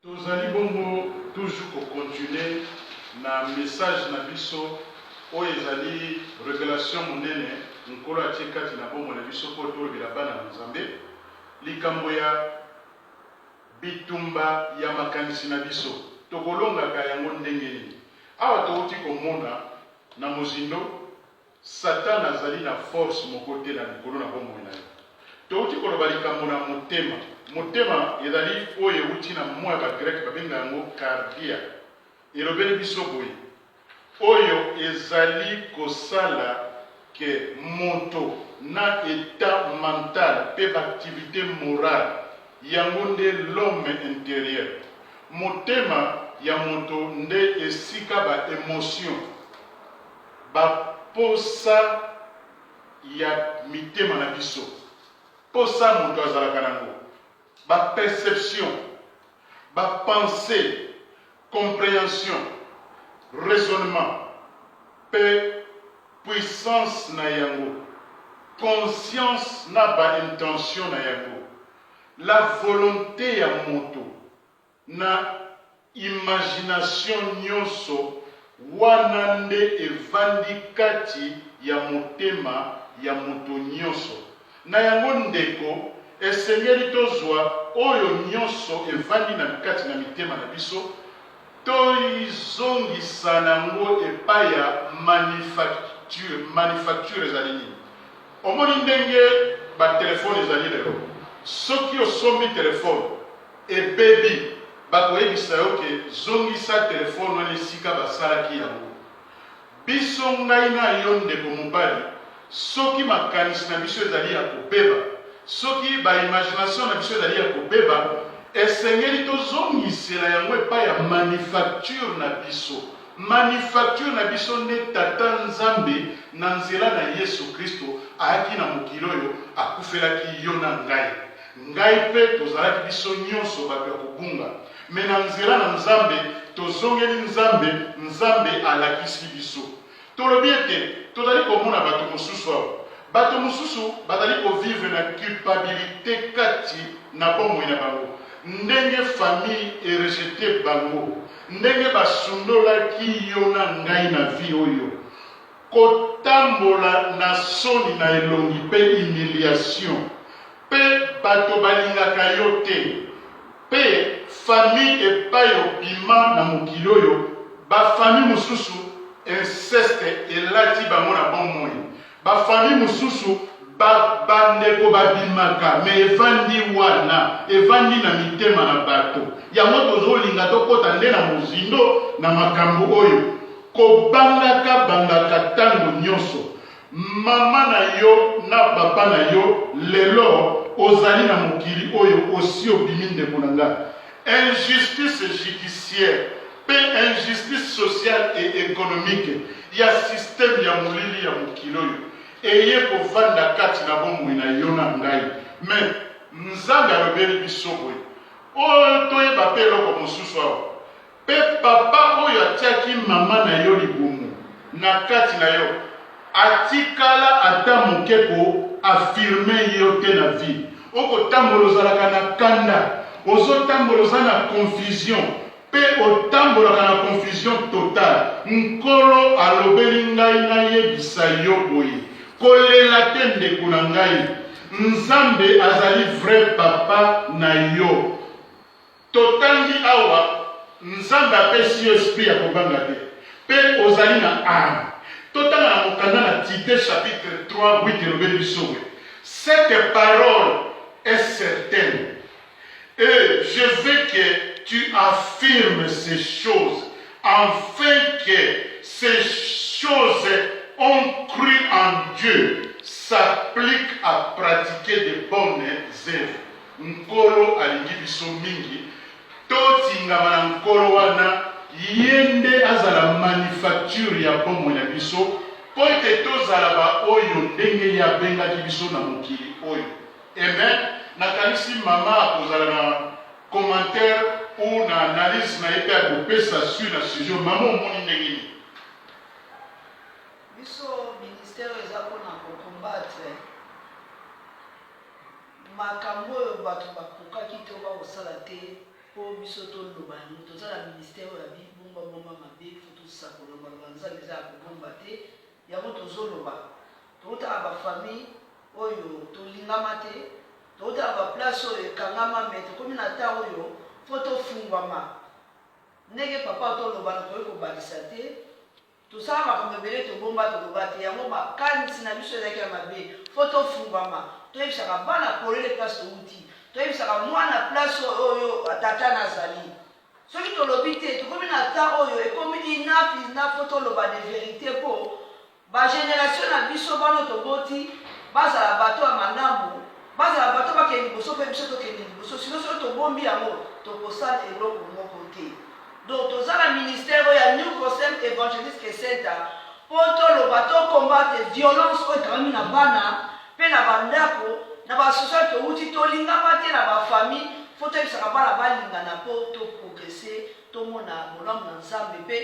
Tozali bongo toujours pour continuer na message na biso oyo ezali révélation monene nkolo atie kati na bongo na biso po tolobela bana na Nzambe likambo ya bitumba ya makanisi na biso tokolongaka yango ndenge nini. Awa touti komona na mozindo Satan azali na force moko te na likolo na bongo na yo. Touti koloba likambo na motema. Motema ezali oyo euti na mwa ba grec babenga yango cardia. Elobeli biso boye. Oyo ezali kosala ke moto na état mental pe activité morale yango nde l'homme intérieur. Motema ya moto nde esika ba émotion ba posa ya mitema na biso. Posa moto azalaka nango. Ba perception, ba pensée, compréhension, raisonnement, paix, puissance na yango, conscience na ba intention na yango, la volonté ya moto, na imagination nyonso, wana nde evandi kati ya motema ya moto nyonso. Na yango ndeko, esengeli tozwa oyo nyonso evandi na kati na mitema na biso toizongisa nango epai ya manufacture ezali nini. Omoni ndenge batelefone ezali lelo, soki osombi telefone ebebi bakoyebisa yo ke zongisa telefone wana esika basalaki yango. Biso ngai na yo ndeko mobali, soki makanisi na biso ezali ya kobeba, soki ba imagination na biso ezali ya kobeba, esengeli tozongisela yango epai ya manufacture na biso. Manufacture na biso nde tata Nzambe na nzela na Yesu Kristo ayaki na mokili oyo akufelaki yo na ngai. Ngai pe tozalaki biso nyonso bato ya kobunga. Me na nzela na Nzambe tozongeli Nzambe, Nzambe alakisi biso. Tolobi ete tozali komona bato mosusu awa. Bato mosusu bazali kovivre na culpabilité kati na bomoi na bango. Ndenge famille erejete bango, ndenge basundolaki yo na ngai na vie oyo, kotambola na soni na elongi pe humiliation, pe bato balingaka yo te, pe famille epai obima na mokili oyo, ba famille mosusu inceste elati bango na bomoi. Ba famille mususu bandeko babimaka me evandi wana evandi na mitema na bato yango tozolinga tokota nde na mozindo na makambo oyo bangaka tango nyonso. Mama na yo na papa na yo lelo ozali na mokili oyo osi obimi ndeko na nga. Injustice judiciaire pe injustice sociale et économique ya système ya molili ya mokili oyo eye kovanda kati na bomoi na yo na ngai. Me Nzambe alobeli biso boye oyo toyeba pe eloko mosusu awa, pe papa oyo atiaki mama na yo libumu na kati na yo atikala ata moke ko affirme yo te na vie. Okotambola ozalaka na kanda, ozotambola oza na confusion, pe otambolaka na confusion totale. Nkolo alobeli ngai nayebisa yo boye kolela te ndeko na ngai, Nzambe azali vrai papa na yo. Totangi awa Nzambe apesi yo esprit ya kobanga te, pe ozali na âme. Totanga na mokanda na Tite chapitre 3 8 elobeli biso boye, cette parole est certaine et je veux que tu affirmes ces choses afin que ces choses ont cru en Dieu s'applique à pratiquer de bonnes œuvres. Nkolo alingi biso mingi totingama na nkolo wana yende azala manufacture ya bomoi na biso po ete tozala ba oyo ndenge ya bengaki biso na mokili oyo. Amen. Nakanisi mama akozala na commentaire ou na analyse na yepe akopesa sur na sujet mama omoni ndenge nini. Biso ministère ezako na combattre makambo oyo bato bakokaki te bakosala te po biso toloba yango toza na ministère ya bibombabomba mabe fo tosakolomba nzambe eza ya kobomba te yango tozoloba totala bafamille oyo tolingama te totala baplace oyo ekangama me tokomi na ntan oyo fo tofungwama ndenge papa toloba na toyei kobalisa te tosala makambo ebele tobomba toloba te yango makanisi na biso ezalaki ya mabe fo tofungwama toyebisaka bana polele place touti toyebisaka mwana place oyo tata nazali soki tolobi te tokomi na ntan oyo ekomi ina fo toloba de verité mpo bagénération na biso bano toboti bazala bato ya malamu bazala bato bakende liboso mpe biso tokende liboso sino soki tobombi yango tokosala eloko moko te donc toza na ministère oyo ya New Concept Evangelistique Center mpo toloba tokombate violence oyo ekangami na bana mpe na bandako na basosial touti tolingama te na bafamille fo toyebisaka bana balingana mpo toprogresse tomona bolamu na nzambe mpe